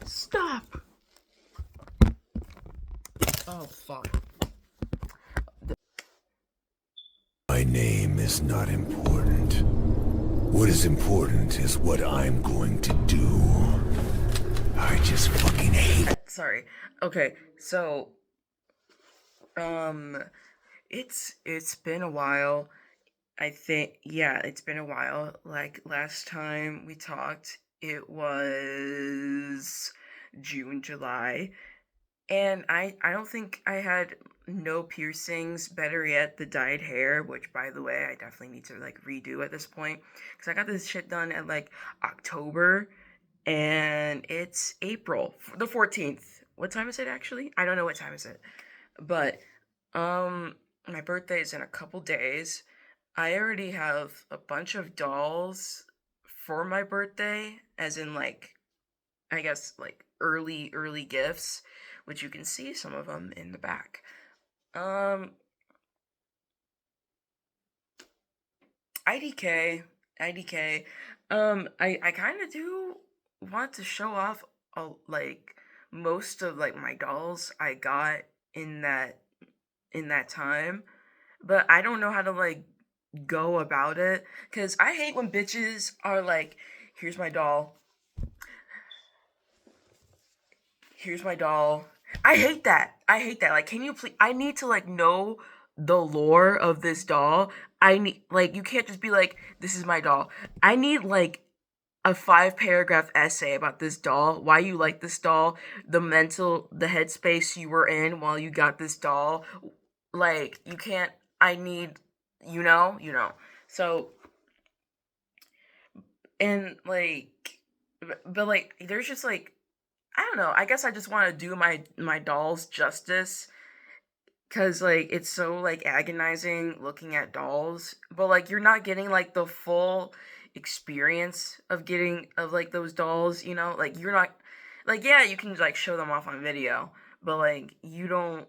Stop. Oh, fuck. My name is not important. What is important is what I'm going to do. I just fucking hate. Sorry. Okay, so it's been a while. I think, yeah, it's been a while. Like last time we talked, it was June, July. And I don't think I had no piercings. Better yet, the dyed hair, which by the way, I definitely need to like redo at this point. Because I got this shit done at like October and it's April the 14th. What time is it actually? I don't know what time is it. But um my birthday is in a couple days. I already have a bunch of dolls for my birthday, as in like I guess like early gifts, which you can see some of them in the back. Um IDK, IDK. I kind of do want to show off like most of like my dolls I got in that time, but I don't know how to like go about it cuz I hate when bitches are like, here's my doll. Here's my doll. I hate that. I hate that. Like, can you please? I need to like know the lore of this doll. I need like you can't just be like, this is my doll. I need like a 5 paragraph essay about this doll, why you like this doll, the headspace you were in while you got this doll. Like, you can't. I need, you know. So and like, but like, there's just like I don't know. I guess I just want to do my dolls justice cuz like it's so like agonizing looking at dolls, but like you're not getting like the full experience of getting of like those dolls, you know? Like you're not like yeah, you can like show them off on video, but like you don't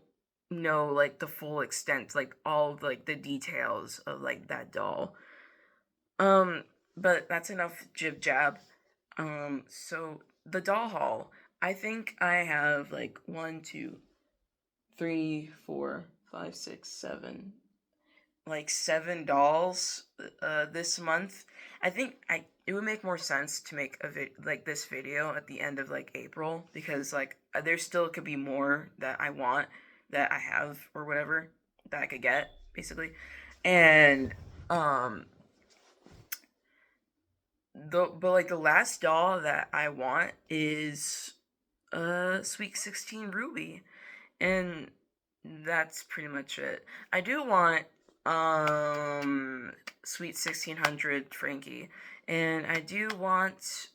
know like the full extent, like all of, like the details of like that doll. Um but that's enough jib jab. So the doll haul. I think I have like 1, 2, 3, 4, 5, 6, 7, like 7 dolls this month. I think I it would make more sense to make like this video at the end of like April because like there still could be more that I want that I have or whatever that I could get basically. And um but like the last doll that I want is Sweet 16 Ruby, and that's pretty much it. I do want Sweet 1600 Frankie, and I do want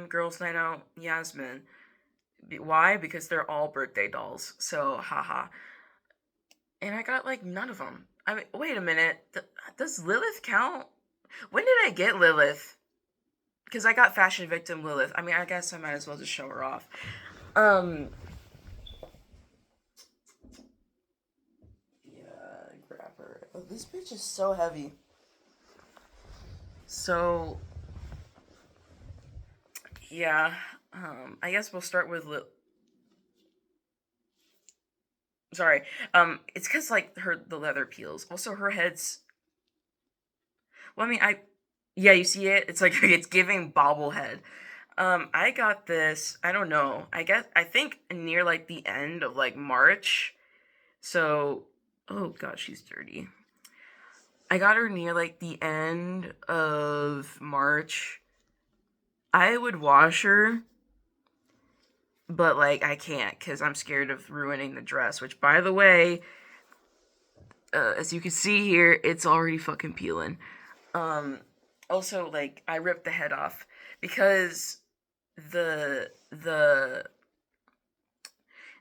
Girls Night Out Yasmin. Why? Because they're all birthday dolls. So haha. And I got like none of them. I mean, wait a minute. Does Lilith count? When did I get Lilith? Because I got Fashion Victim Lilith. I mean, I guess I might as well just show her off. Um, yeah, grab her. Oh, this bitch is so heavy. So, yeah, I guess we'll start with sorry. It's because like the leather peels. Also, her head's. Well, I mean, yeah, you see it. It's like it's giving bobblehead. I got this. I don't know. I think near like the end of like March. So, oh god, she's dirty. I got her near like the end of March. I would wash her, but like I can't because I'm scared of ruining the dress. Which, by the way, as you can see here, it's already fucking peeling. Also, like I ripped the head off because the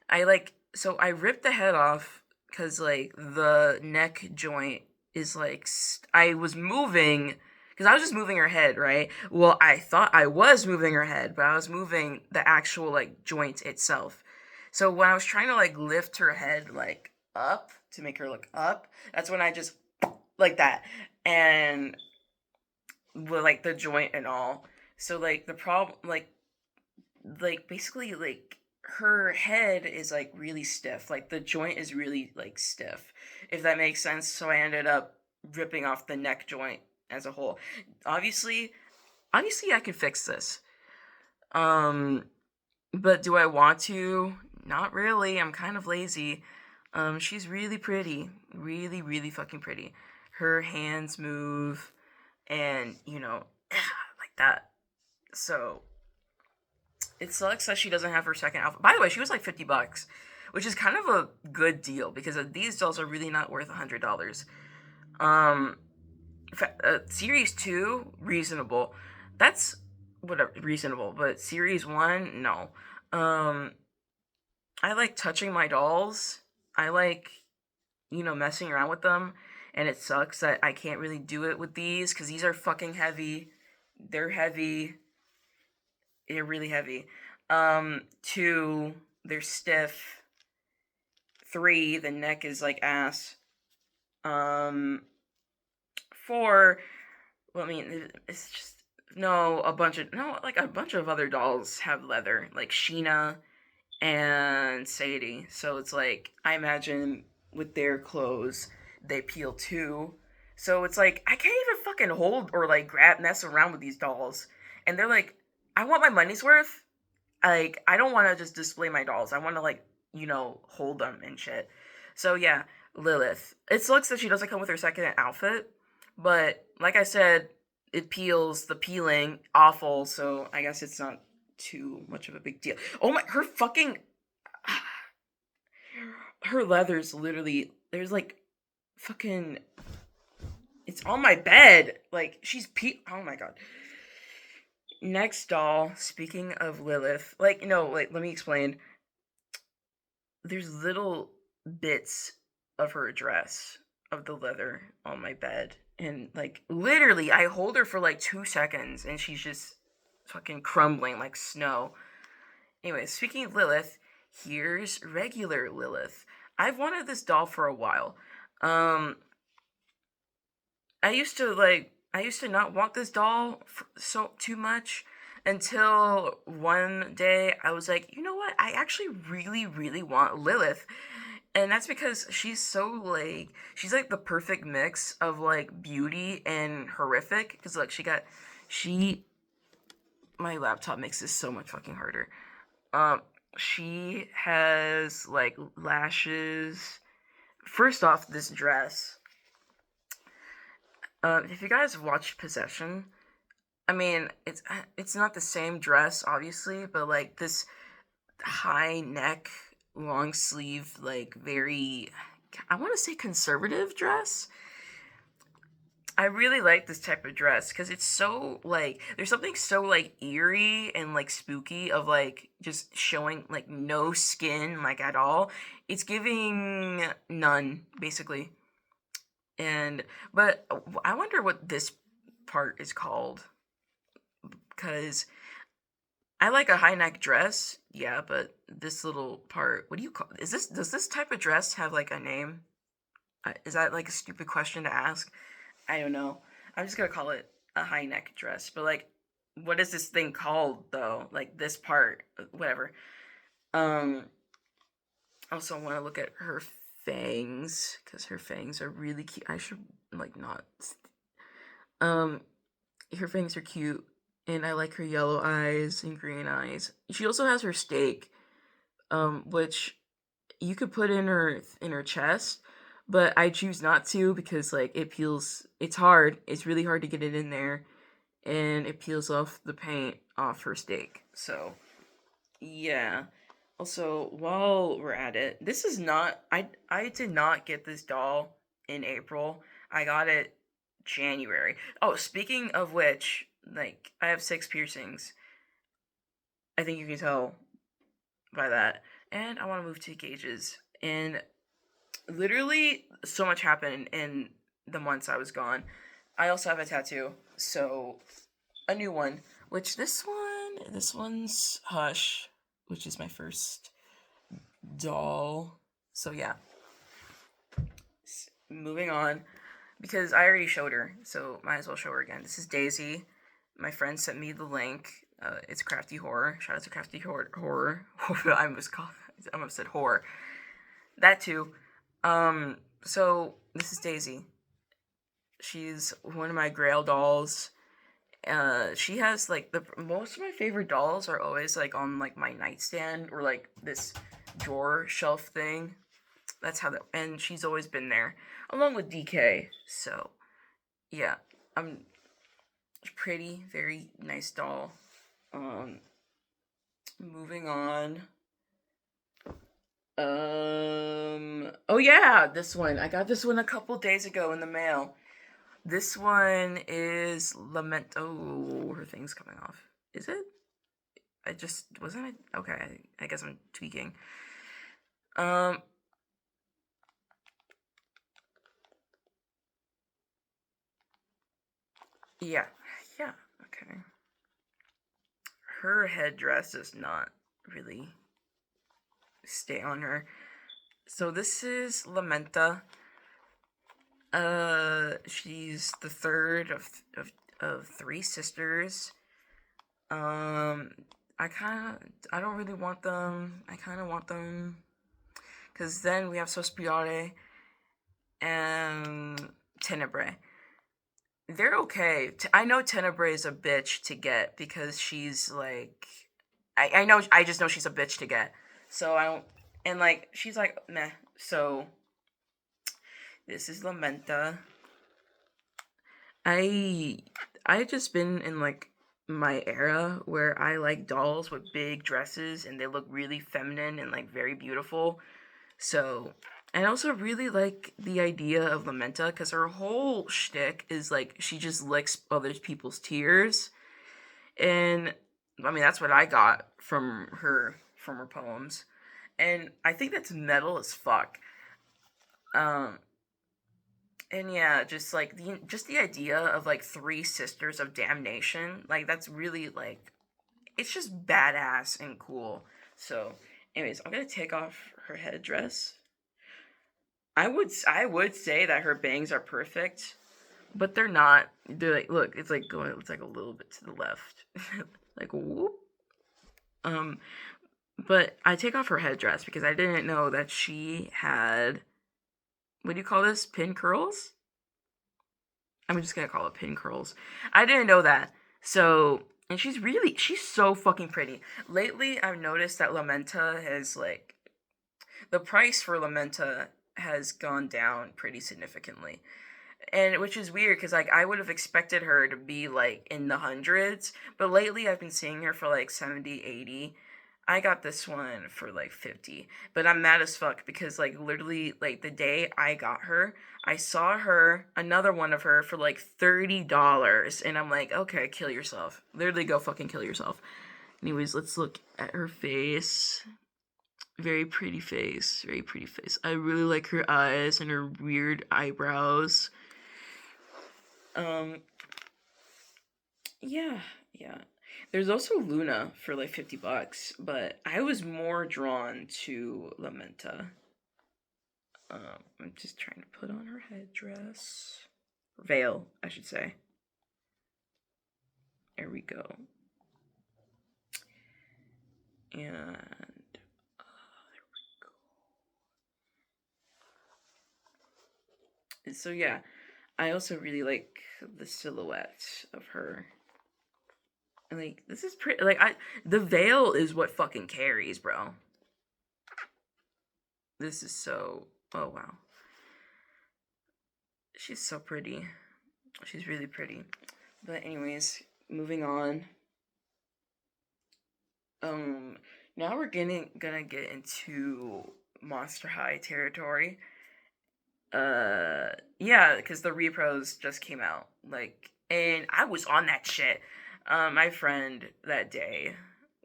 I like so I ripped the head off because like the neck joint is like I was moving because I was just moving her head, right? Well, I thought I was moving her head, but I was moving the actual like joint itself. So when I was trying to like lift her head like up to make her look up, that's when I just like that and with like the joint and all. So like the problem, basically like her head is like really stiff. Like the joint is really like stiff, if that makes sense. So I ended up ripping off the neck joint as a whole. Obviously, obviously I could fix this. Um, but do I want to? Not really. I'm kind of lazy. She's really pretty. Really, really fucking pretty. Her hands move and, like that. So, it sucks that she doesn't have her second outfit. By the way, she was like $50, which is kind of a good deal because these dolls are really not worth $100. Um, Series 2, reasonable. That's whatever, reasonable, but Series 1, no. Um, I like touching my dolls. I like, messing around with them. And it sucks that I can't really do it with these because these are fucking heavy. They're heavy. They're really heavy. Two, they're stiff. Three, the neck is like ass. Um, Four, well, I mean, it's just no, like a bunch of other dolls have leather, like Sheena and Sadie. So it's like I imagine with their clothes, they peel too. So it's like I can't even fucking hold or like grab mess around with these dolls. And they're like, I want my money's worth. Like I don't want to just display my dolls. I want to like, hold them and shit. So yeah, Lilith. It sucks that she doesn't come with her second outfit, but like I said, it peels the peeling awful, so I guess it's not too much of a big deal. Oh my, her fucking her leather's literally there's like fucking it's on my bed. Like she's oh my god. Next doll, speaking of Lilith, like no, like let me explain. There's little bits of her dress of the leather on my bed and like literally I hold her for like 2 seconds and she's just fucking crumbling like snow. Anyway, speaking of Lilith, here's regular Lilith. I've wanted this doll for a while. Um, I used to not want this doll so too much until one day I was like, you know what? I actually really, really want Lilith. And that's because she's like the perfect mix of like beauty and horrific. Cause look, she, my laptop makes this so much fucking harder. Um, she has like lashes. First off, this dress. If you guys watched Possession, I mean, it's not the same dress, obviously, but like this high neck, long sleeve, like very, I want to say conservative dress. I really like this type of dress because it's so like there's something so like eerie and like spooky of like just showing like no skin like at all. It's giving none basically. And but I wonder what this part is called because I like a high neck dress, yeah, but this little part, what do you call is this? Does this type of dress have like a name? Is that like a stupid question to ask? I don't know. I'm just gonna call it a high neck dress. But like, what is this thing called though? Like this part, whatever. Um. Also, want to look at her fangs because her fangs are really cute. I should like not. Um, her fangs are cute, and I like her yellow eyes and green eyes. She also has her stake, which you could put in her chest, but I choose not to because like it peels. It's hard. It's really hard to get it in there, and it peels off the paint off her steak. So yeah. Also, while we're at it, this is not. I did not get this doll in April. I got it January. Oh, speaking of which, like I have 6 piercings. I think you can tell by that. And I want to move to gauges. And literally, so much happened in the months I was gone. I also have a tattoo, so a new one. Which this one's Hush, which is my first doll. So yeah, moving on because I already showed her, so might as well show her again. This is Daisy. My friend sent me the link. It's Crafty Horror. Shout out to Crafty Horror. I almost said horror. That too. So this is Daisy. She's one of my Grail dolls. She has like the most of my favorite dolls are always like on like my nightstand or like this drawer shelf thing. That's how that, and she's always been there along with DK. So yeah, I'm pretty, very nice doll. Um, moving on. Oh yeah, this one. I got this one a couple days ago in the mail. This one is Lament. Oh, her thing's coming off. Is it? I just wasn't it. Okay, I guess I'm tweaking. Um. Yeah. Yeah. Okay. Her headdress does not really stay on her. So this is Lamenta. She's the third of three sisters. I don't really want them. I kind of want them because then we have Sospirare and Tenebrae. They're okay. I know Tenebrae is a bitch to get because she's like, I know, I just know she's a bitch to get. So I don't, and like, she's like, meh. So this is Lamenta. I I just been in like my era where I like dolls with big dresses and they look really feminine and like very beautiful. So I also really like the idea of Lamenta because her whole shtick is like she just licks other people's tears, and I mean that's what I got from her poems, and I think that's metal as fuck. Um, and yeah, just the idea of like three sisters of damnation, like that's really like it's just badass and cool. So, anyways, I'm gonna take off her headdress. I would say that her bangs are perfect, but they're not. They're like look, it's like a little bit to the left, like whoop. Um, but I take off her headdress because I didn't know that she had what do you call this? Pin curls? I'm just gonna call it pin curls. I didn't know that. So, and she's so fucking pretty. Lately, I've noticed that Lamenta has like the price for Lamenta has gone down pretty significantly. And which is weird because like I would have expected her to be like in the hundreds, but lately I've been seeing her for like 70, 80. I got this one for like 50, but I'm mad as fuck because like literally like the day I got her, I saw her another one of her for like $30, and I'm like, okay, kill yourself. Literally go fucking kill yourself. Anyways, let's look at her face. Very pretty face. Very pretty face. I really like her eyes and her weird eyebrows. Um, yeah, yeah. There's also Luna for like $50, but I was more drawn to Lamenta. I'm just trying to put on her headdress. Veil, I should say. There we go. And there we go. So yeah, I also really like the silhouette of her. And like this is pretty. Like the veil is what fucking carries, bro. This is so. Oh wow, she's so pretty. She's really pretty. But anyways, moving on. Um, now we're gonna get into Monster High territory. Yeah, because the repros just came out. Like, and I was on that shit. My friend that day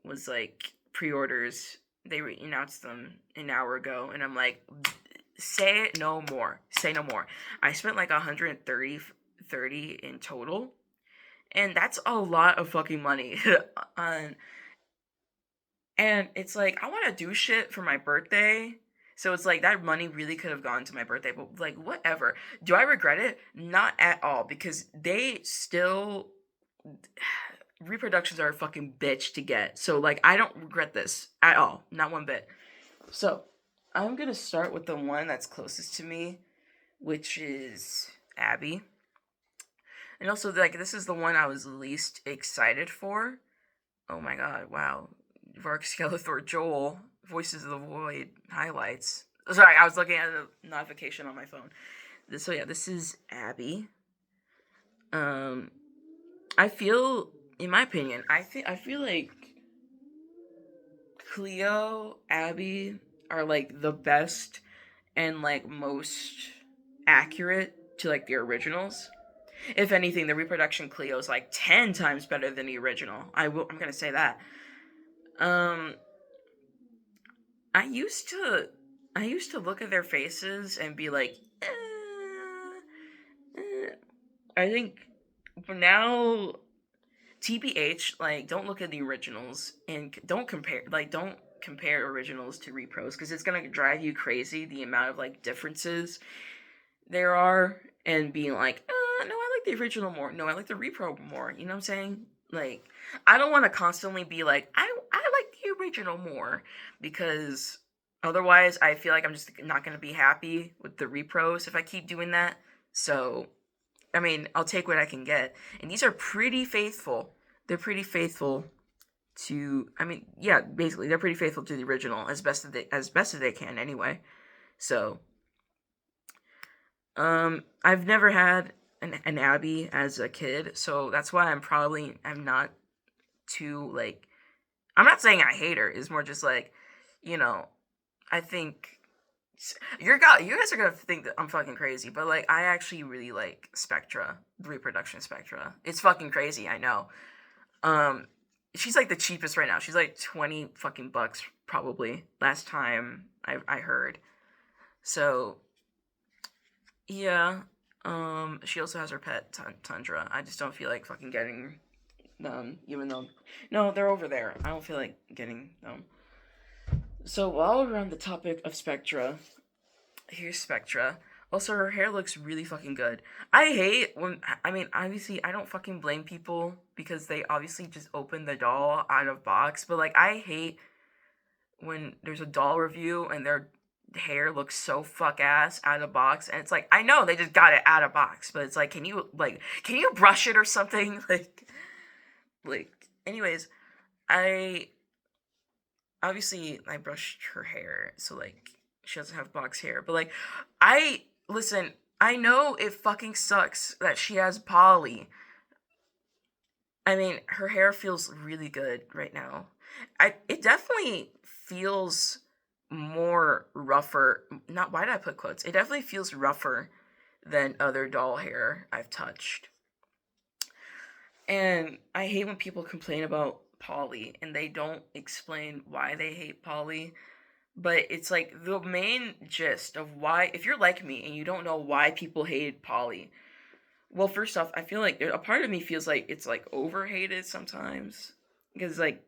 was like pre-orders. They announced them an hour ago, and I'm like, say it no more. Say no more. I spent like 130 in total, and that's a lot of fucking money on. And it's like I want to do shit for my birthday. So it's like that money really could have gone to my birthday, but like whatever. Do I regret it? Not at all because they still reproductions are a fucking bitch to get. So like I don't regret this at all, not one bit. So I'm gonna start with the one that's closest to me, which is Abby. And also like this is the one I was least excited for. Oh my god, wow. Vark Skeletor Joel, Voices of the Void highlights. Sorry, I was looking at a notification on my phone. So yeah, this is Abby. Um I feel in my opinion, I feel like Cleo, Abby are like the best and like most accurate to like the originals. If anything, the reproduction Cleo is like 10 times better than the original. I'm going to say that. Um I used to look at their faces and be like, I think for now TBH, like, don't look at the originals and don't compare originals to repros because it's gonna drive you crazy the amount of like differences there are and being like, no, I like the original more. No, I like the repro more. You know what I'm saying? Like, I don't want to constantly be like, I like the original more because otherwise I feel like I'm just not gonna be happy with the repros if I keep doing that. So I mean, I'll take what I can get. And these are pretty faithful. They're pretty faithful to I mean, yeah, basically they're pretty faithful to the original as best as they can anyway. So, I've never had an Abby as a kid, so that's why I'm not too like I'm not saying I hate her. It's more just like, you know, I think you guys are gonna think that I'm fucking crazy, but like I actually really like Spectra, the reproduction Spectra. It's fucking crazy, I know. Um, she's like the cheapest right now. She's like 20 fucking bucks probably. Last time I heard. So yeah. She also has her pet Tundra. I just don't feel like fucking getting them, even though no, they're over there. I don't feel like getting them. So while we're on the topic of Spectra, here's Spectra. Also, her hair looks really fucking good. I hate when, I mean, obviously, I don't fucking blame people because they obviously just open the doll out of box, but like, I hate when there's a doll review and their hair looks so fuck ass out of box, and it's like, I know they just got it out of box, but it's like, can you brush it or something? Like, anyways, I obviously I brushed her hair, so like she doesn't have box hair. But like I listen, I know it fucking sucks that she has poly. I mean, her hair feels really good right now. It definitely feels more rougher. Not why did I put quotes? It definitely feels rougher than other doll hair I've touched. And I hate when people complain about poly and they don't explain why they hate poly. But it's like the main gist of why, if you're like me and you don't know why people hate poly, well, first off, I feel like a part of me feels like it's like overhated sometimes. Because like,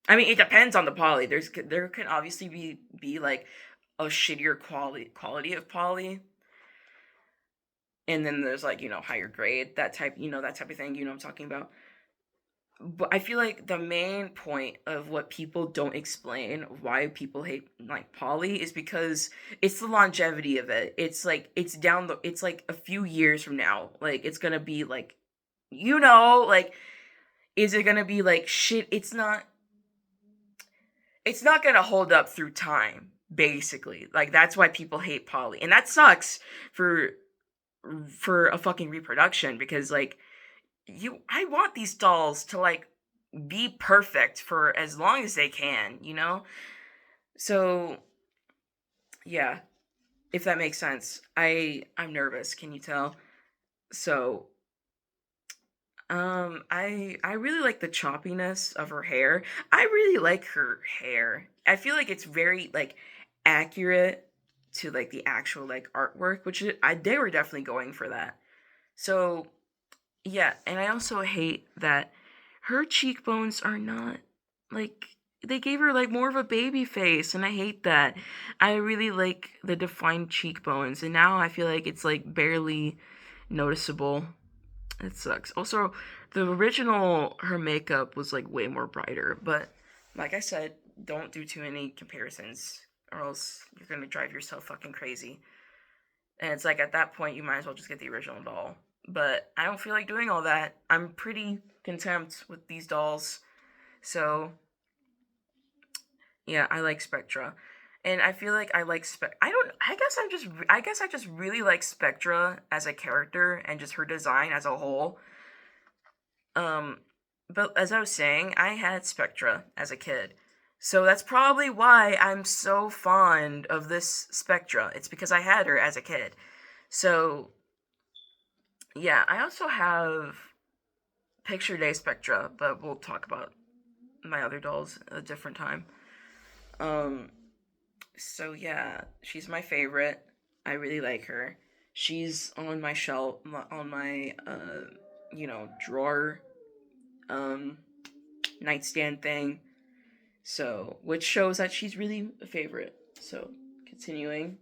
I mean, it depends on the poly. There can obviously be like a shittier quality of poly. And then there's like, higher grade, that type of thing, you know what I'm talking about. But I feel like the main point of what people don't explain why people hate like poly is because it's the longevity of it. It's like it's like a few years from now. Like it's gonna be like like is it gonna be like shit? It's not gonna hold up through time, basically. Like that's why people hate poly. And that sucks for a fucking reproduction because like I want these dolls to like be perfect for as long as they can, you know? So yeah, if that makes sense. I'm nervous, can you tell? So I really like the choppiness of her hair. I really like her hair. I feel like it's very like accurate to like the actual like artwork, they were definitely going for that. So yeah, and I also hate that her cheekbones are not like they gave her like more of a baby face, and I hate that. I really like the defined cheekbones, and now I feel like it's like barely noticeable. It sucks. Also, the original her makeup was like way more brighter, but like I said, don't do too many comparisons or else you're gonna drive yourself fucking crazy. And it's like at that point you might as well just get the original doll. But I don't feel like doing all that. I'm pretty content with these dolls. So yeah, I like Spectra. And I feel like I like I don't I guess I just really like Spectra as a character and just her design as a whole. Um, but as I was saying, I had Spectra as a kid. So that's probably why I'm so fond of this Spectra. It's because I had her as a kid. So, yeah, I also have Picture Day Spectra, but we'll talk about my other dolls a different time. Um, so yeah, she's my favorite. I really like her. She's on my shelf, on my, drawer, um, nightstand thing. So, which shows that she's really a favorite. So, continuing.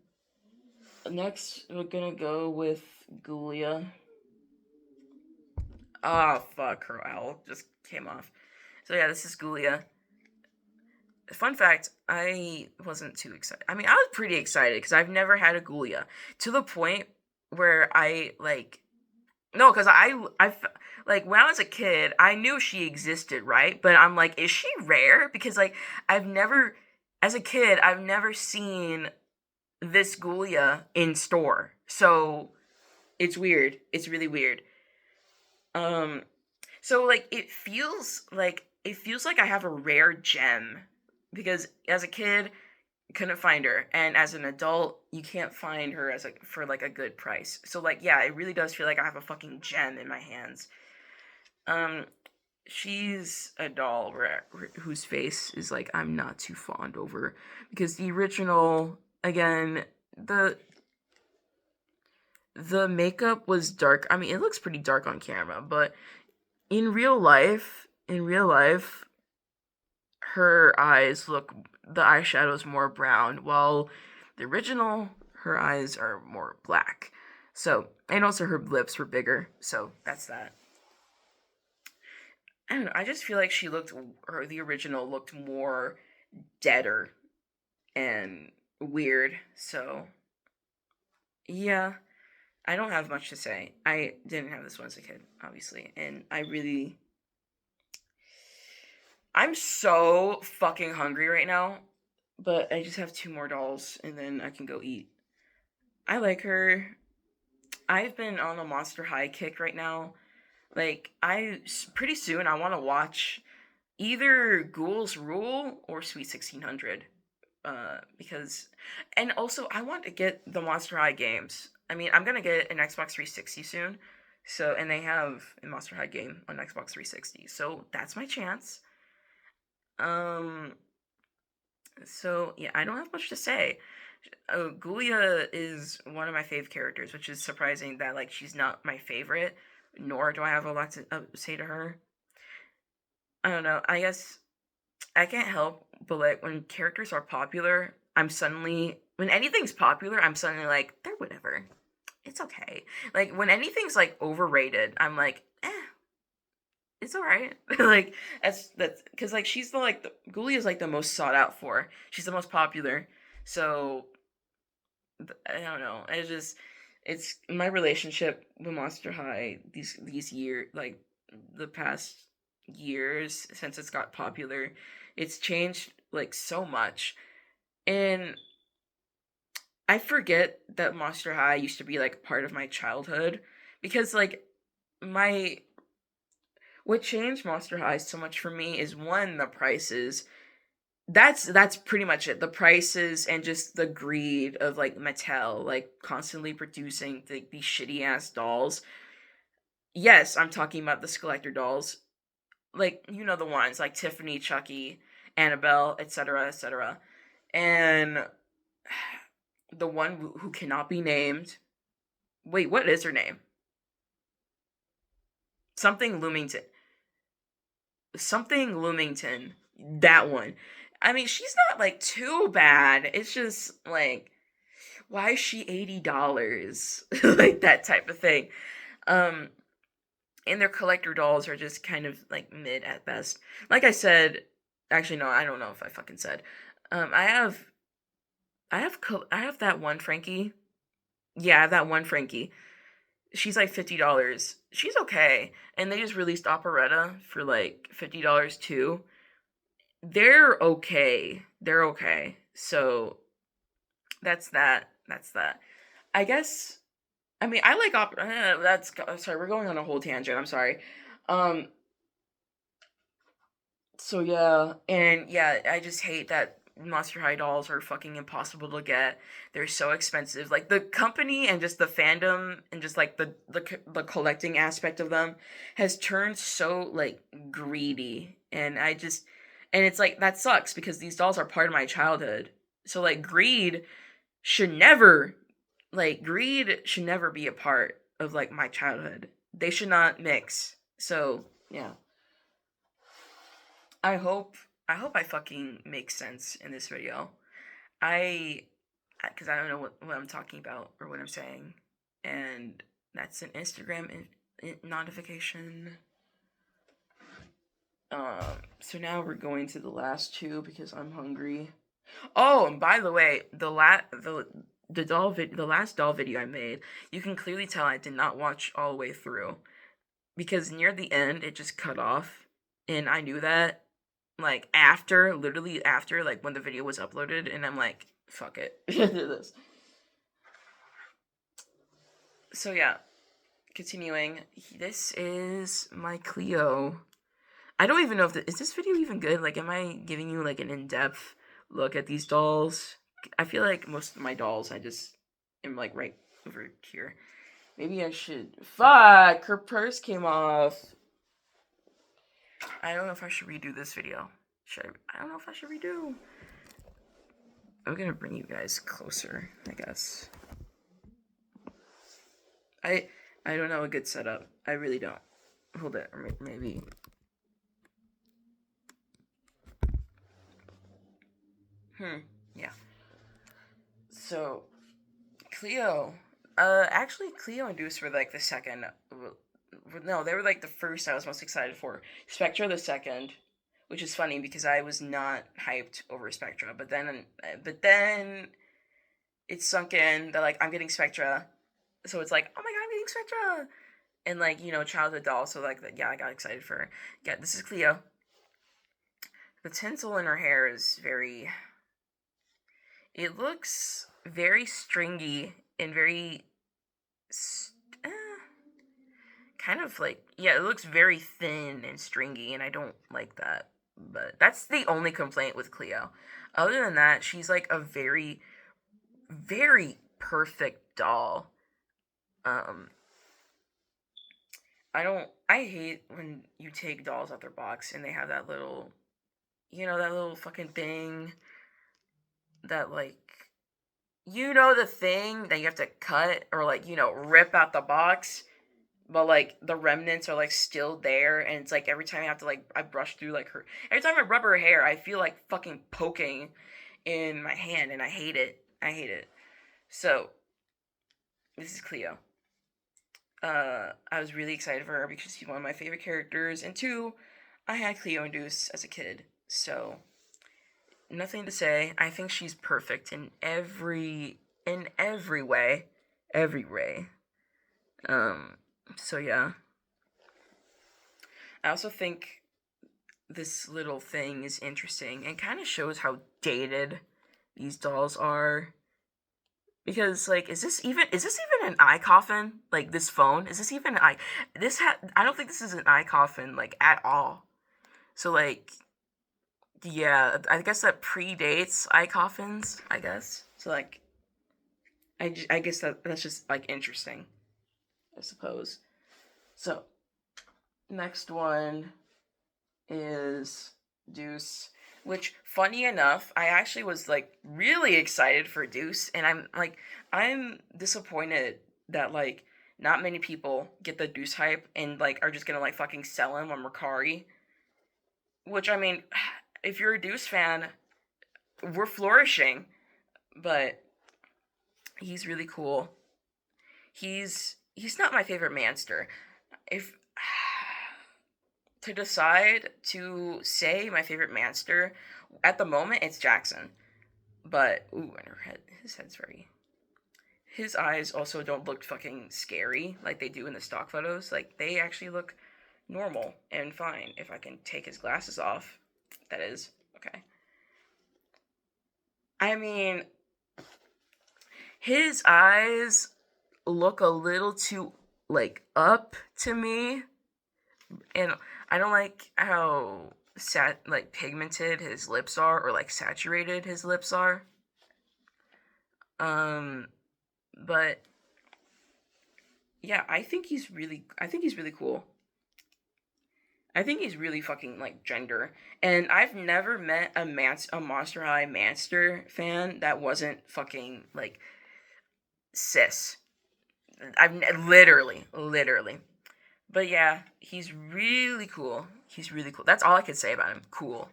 Next, we're gonna go with Gulia. Ah, oh, fuck, her owl just came off. So, yeah, this is Gulia. Fun fact, I wasn't too excited. I mean, I was pretty excited because I've never had a Gulia. To the point where no, because like when I was a kid, I knew she existed, right? But I'm like, is she rare? Because like I've never, as a kid, I've never seen this Gulia in store, so it's weird. It's really weird. Um, so like it feels like I have a rare gem because as a kid couldn't find her, and as an adult you can't find her as for like a good price. So like yeah, it really does feel like I have a fucking gem in my hands. Um, she's a doll whose face is like I'm not too fond over because the original again the makeup was dark. I mean, it looks pretty dark on camera, but in real life, her eyes look the eyeshadow's more brown, while the original her eyes are more black. So, and also her lips were bigger. So that's that. I don't know. I just feel like or the original looked more deader and weird. So, yeah, I don't have much to say. I didn't have this one as a kid, obviously, and I'm so fucking hungry right now, but I just have two more dolls and then I can go eat. I like her. I've been on a Monster High kick right now. Like, pretty soon I want to watch either Ghouls Rule or Sweet 1600. Because, and also I want to get the Monster High games. I mean, I'm gonna get an Xbox 360 soon, so and they have a Monster High game on Xbox 360, so that's my chance. Um, so yeah, I don't have much to say. Gulia is one of my fave characters, which is surprising that like she's not my favorite, nor do I have a lot to say to her. I don't know. I guess I can't help but like when characters are popular, when anything's popular, I'm suddenly like they're whatever. It's okay. Like when anything's like overrated, I'm like, it's all right. Like that's because like she's the Ghoulie is like the most sought out for. She's the most popular. So I don't know. It's my relationship with Monster High these years like the past years since it's got popular. It's changed like so much. And I forget that Monster High used to be like part of my childhood because like my what changed Monster High so much for me is one, the prices. That's pretty much it. The prices and just the greed of like Mattel, like constantly producing these shitty ass dolls. Yes, I'm talking about the collector dolls, like you know the ones like Tiffany, Chucky, Annabelle, etc., etc. And the one who cannot be named. Wait, what is her name? Something Loomington. Something Loomington. That one. I mean, she's not like too bad. It's just like, why is she $80? Like that type of thing. Um, and their collector dolls are just kind of like mid at best. Like I said, actually no, I don't know if I fucking said. I have that one Frankie. Yeah, I have that one Frankie. She's like $50. She's okay, and they just released Operetta for like $50 too. They're okay. They're okay. So that's that. That's that. I guess. I mean, I like opera. That's sorry. We're going on a whole tangent. I'm sorry. Um, So yeah, and yeah, I just hate that Monster High dolls are fucking impossible to get. They're so expensive. Like the company and just the fandom and just like the collecting aspect of them has turned so like greedy, and I just and it's like that sucks because these dolls are part of my childhood. So like should never greed should never be a part of like my childhood. They should not mix. So, yeah. I hope I fucking make sense in this video. I because I don't know what I'm talking about or what I'm saying, and that's an Instagram notification. So now we're going to the last two because I'm hungry. Oh, and by the way, the last doll video I made, you can clearly tell I did not watch all the way through because near the end it just cut off, and I knew that like literally after, like when the video was uploaded, and I'm like, fuck it, do this. So yeah, continuing. This is my Cleo. I don't even know if is this video even good. Like, am I giving you like an in-depth look at these dolls? I feel like most of my dolls, I just am like right over here. Maybe I should. Fuck, her purse came off. I don't know if I should redo this video. I don't know if I should redo. I'm gonna bring you guys closer, I guess. I I don't know a good setup. I really don't. Hold it, or maybe. Yeah. So, Cleo. Actually, Cleo and Deuce were like the second. No, they were like the first I was most excited for. Spectra the second, which is funny because I was not hyped over Spectra, but then it sunk in that like I'm getting Spectra, so it's like, oh my god, I'm getting Spectra, and like childhood doll, so like yeah, I got excited for her. Yeah, this is Cleo. The tinsel in her hair is very. It looks very stringy and very. Uh, Kind of like, yeah, it looks very thin and stringy, and I don't like that. But that's the only complaint with Cleo. Other than that, she's like a very, very perfect doll. Um, I hate when you take dolls out their box and they have that little, that little fucking thing that like, the thing that you have to cut or like, rip out the box, but like the remnants are like still there, and it's like every time I have to like I brush through like every time I rub her hair, I feel like fucking poking in my hand, and I hate it. I hate it. So this is Cleo. I was really excited for her because she's one of my favorite characters, and two, I had Cleo and Deuce as a kid, so nothing to say. I think she's perfect in every way, every way. So yeah. I also think this little thing is interesting and kind of shows how dated these dolls are. Because like, is this even an eye coffin? Like this phone, is this even an eye? I don't think this is an eye coffin like at all. So like, yeah, I guess that predates eye coffins. I guess so. Like, I guess that's just like interesting, I suppose. So next one is Deuce, which funny enough, I actually was like really excited for Deuce, and I'm disappointed that like not many people get the Deuce hype and like are just gonna like fucking sell him on Mercari. Which I mean, if you're a Deuce fan, we're flourishing, but he's really cool. He's not my favorite Manster. If to decide to say my favorite Manster, at the moment it's Jackson. But ooh, and her head, his head's very. His eyes also don't look fucking scary like they do in the stock photos. Like they actually look normal and fine. If I can take his glasses off, that is okay. I mean, his eyes look a little too like up to me, and I don't like how like pigmented his lips are or like saturated his lips are. Um, but yeah, I think he's really cool. I think he's really fucking like gender. And I've never met a Monster High Manster fan that wasn't fucking like cis. Literally. But yeah, he's really cool. He's really cool. That's all I could say about him. Cool.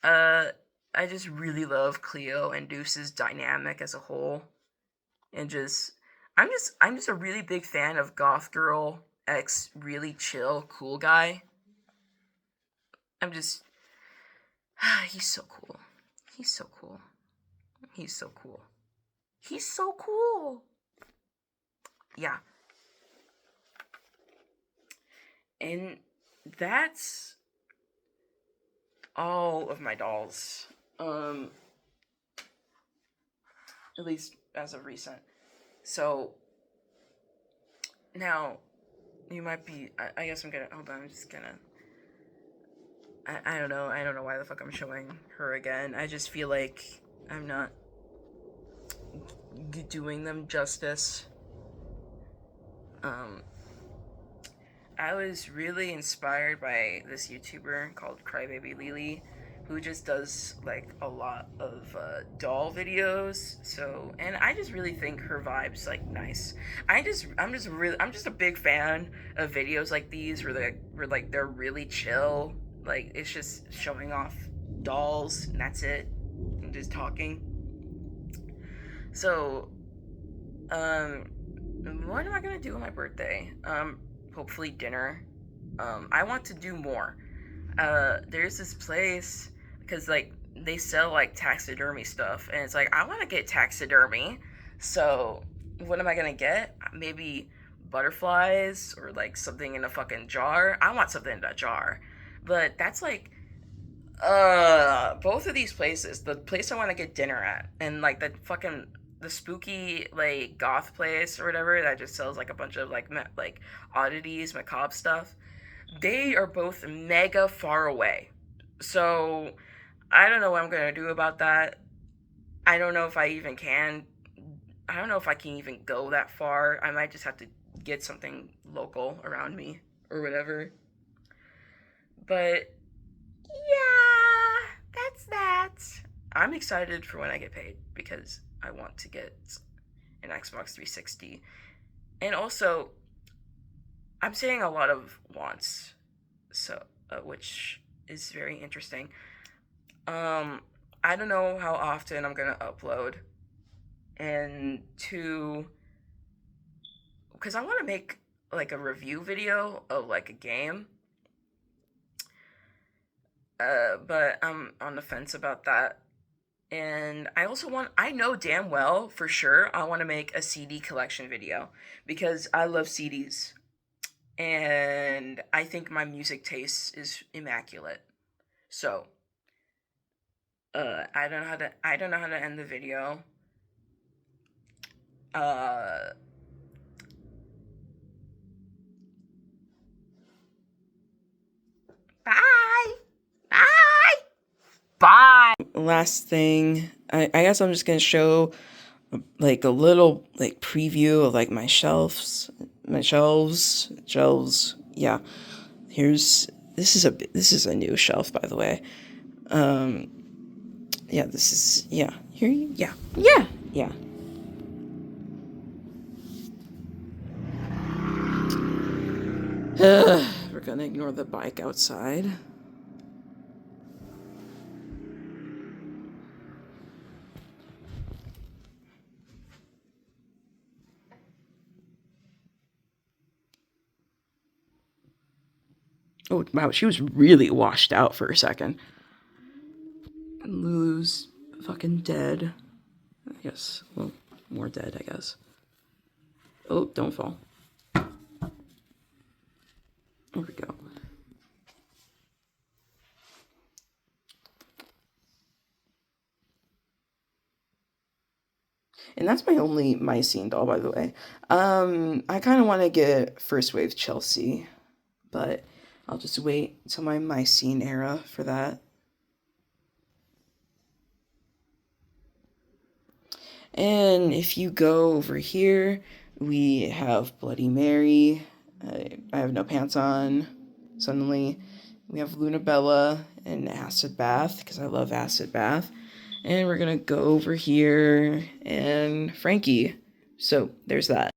Uh, I just really love Cleo and Deuce's dynamic as a whole, and I'm just a really big fan of goth girl x really chill cool guy. I'm just he's so cool. He's so cool. He's so cool. He's so cool. Yeah. And that's all of my dolls. At least as of recent. So now you might be. I guess I'm gonna hold on. I'm just gonna. I don't know. I don't know why the fuck I'm showing her again. I just feel like I'm not doing them justice. Um, I was really inspired by this YouTuber called Crybaby Lily, who just does like a lot of doll videos. So, and I just really think her vibes like nice. I'm just a big fan of videos like these where like they're really chill. Like it's just showing off dolls and that's it, and just talking. So, um, what am I gonna do on my birthday? Hopefully dinner. I want to do more. There's this place because like they sell like taxidermy stuff, and it's like I want to get taxidermy. So what am I gonna get? Maybe butterflies or like something in a fucking jar. I want something in a jar, but that's like both of these places, the place I want to get dinner at, and like the spooky like goth place or whatever that just sells like a bunch of like oddities, macabre stuff. They are both mega far away. So I don't know what I'm gonna do about that. I don't know if I even can. I don't know if I can even go that far. I might just have to get something local around me or whatever. But yeah, that's that. I'm excited for when I get paid because I want to get an Xbox 360. And also, I'm saying a lot of wants, so which is very interesting. Um, I don't know how often I'm gonna upload, and two, because I want to make like a review video of like a game. But I'm on the fence about that. And I know damn well for sure, I want to make a CD collection video because I love CDs. And I think my music taste is immaculate. So, I don't know how to end the video. Uh, bye! Bye! Bye! Last thing, I guess I'm just gonna show like a little like preview of like my shelves. Yeah, this is a new shelf, by the way. Yeah, this is yeah. Yeah. We're gonna ignore the bike outside. Oh, wow, she was really washed out for a second. And Lulu's fucking dead. I guess, well, more dead, I guess. Oh, don't fall. There we go. And that's my only Mycene doll, by the way. I kind of want to get First Wave Chelsea, but I'll just wait until my Mycene era for that. And if you go over here, we have Bloody Mary. I have no pants on, suddenly. We have Lunabella and Acid Bath, because I love Acid Bath. And we're going to go over here and Frankie. So there's that.